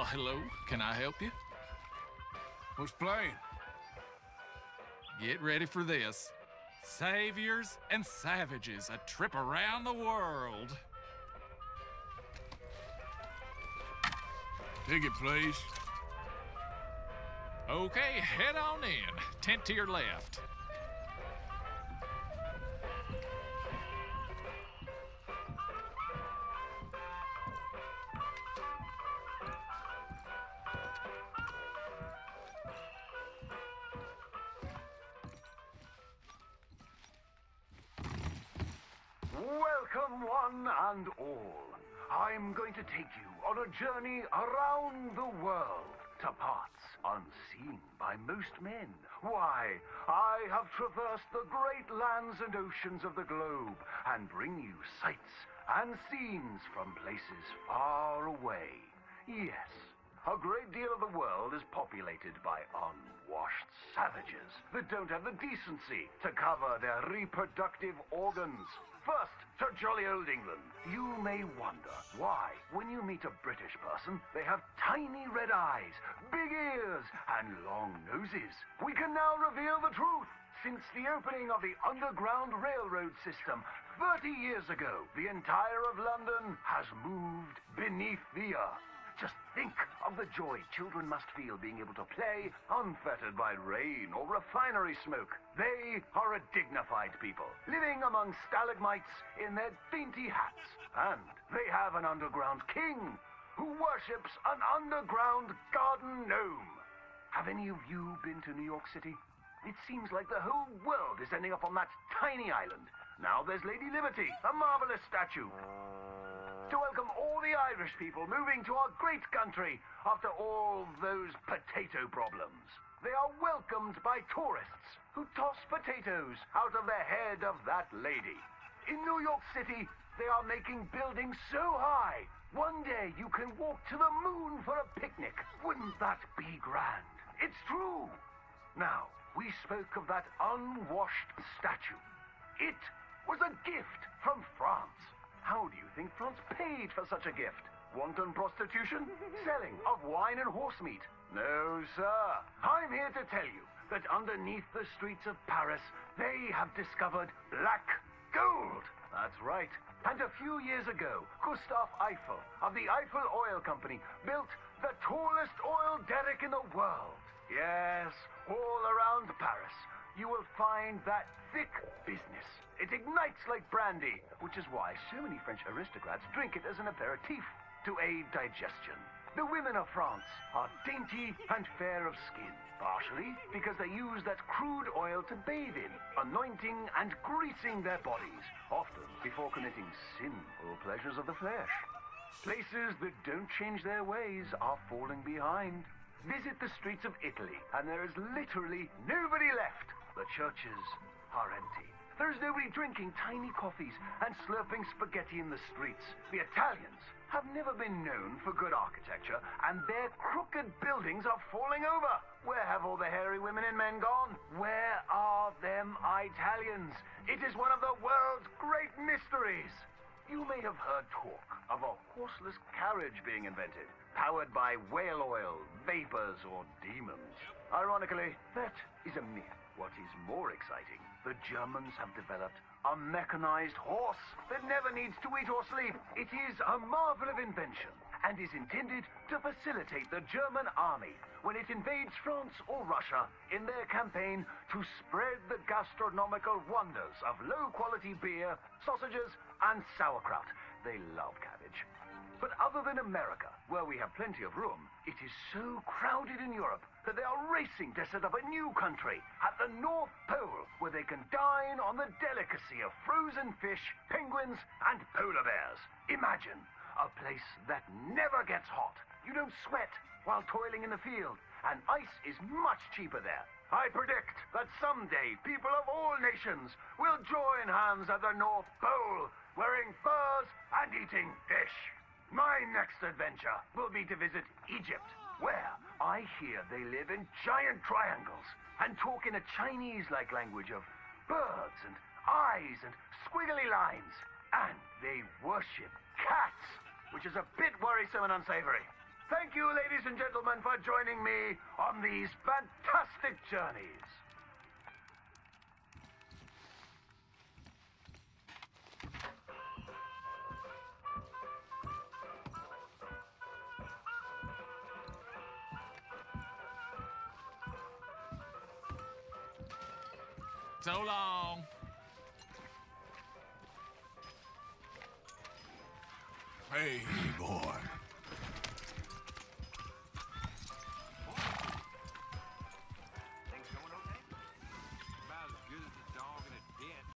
hello. Can I help you? Who's playing? Get ready for this. Saviors and Savages, a trip around the world. Ticket, please. Okay, head on in. Tent to your left. Welcome, one and all. I'm going to take you on a journey around the world to parts unseen by most men. Why, I have traversed the great lands and oceans of the globe and bring you sights and scenes from places far away. Yes, a great deal of the world is populated by unwashed savages that don't have the decency to cover their reproductive organs. First, to jolly old England. You may wonder why, when you meet a British person, they have tiny red eyes, big ears, and long noses. We can now reveal the truth. Since the opening of the Underground Railroad system 30 years ago, the entire of London has moved beneath the earth. Just think of the joy children must feel being able to play unfettered by rain or refinery smoke. They are a dignified people, living among stalagmites in their dainty hats. And they have an underground king who worships an underground garden gnome. Have any of you been to New York City? It seems like the whole world is ending up on that tiny island. Now there's Lady Liberty, a marvelous statue. To welcome all the Irish people moving to our great country after all those potato problems. They are welcomed by tourists who toss potatoes out of the head of that lady. In New York City, they are making buildings so high, one day you can walk to the moon for a picnic. Wouldn't that be grand? It's true. Now, we spoke of that unwashed statue. It was a gift from France. How do you think France paid for such a gift? Wanton prostitution? Selling of wine and horse meat? No, sir. I'm here to tell you that underneath the streets of Paris, they have discovered black gold. That's right. And a few years ago, Gustave Eiffel of the Eiffel Oil Company built the tallest oil derrick in the world. Yes, all around Paris, you will find that thick business. It ignites like brandy, which is why so many French aristocrats drink it as an aperitif to aid digestion. The women of France are dainty and fair of skin, partially because they use that crude oil to bathe in, anointing and greasing their bodies, often before committing sinful pleasures of the flesh. Places that don't change their ways are falling behind. Visit the streets of Italy, and there is literally nobody left. The churches are empty. There's nobody drinking tiny coffees and slurping spaghetti in the streets. The Italians have never been known for good architecture, and their crooked buildings are falling over. Where have all the hairy women and men gone? Where are them Italians? It is one of the world's great mysteries. You may have heard talk of a horseless carriage being invented, powered by whale oil, vapors, or demons. Ironically, that is a myth. What is more exciting, the Germans have developed a mechanized horse that never needs to eat or sleep. It is a marvel of invention and is intended to facilitate the German army when it invades France or Russia in their campaign to spread the gastronomical wonders of low-quality beer, sausages, and sauerkraut. They love cabbage. But other than America, where we have plenty of room, it is so crowded in Europe that they are racing to set up a new country at the North Pole where they can dine on the delicacy of frozen fish, penguins, and polar bears. Imagine a place that never gets hot. You don't sweat while toiling in the field, and ice is much cheaper there. I predict that someday people of all nations will join hands at the North Pole, wearing furs and eating fish. My next adventure will be to visit Egypt, where I hear they live in giant triangles and talk in a Chinese-like language of birds and eyes and squiggly lines. And they worship cats, which is a bit worrisome and unsavory. Thank you, ladies and gentlemen, for joining me on these fantastic journeys. 走喽。Hey, boy.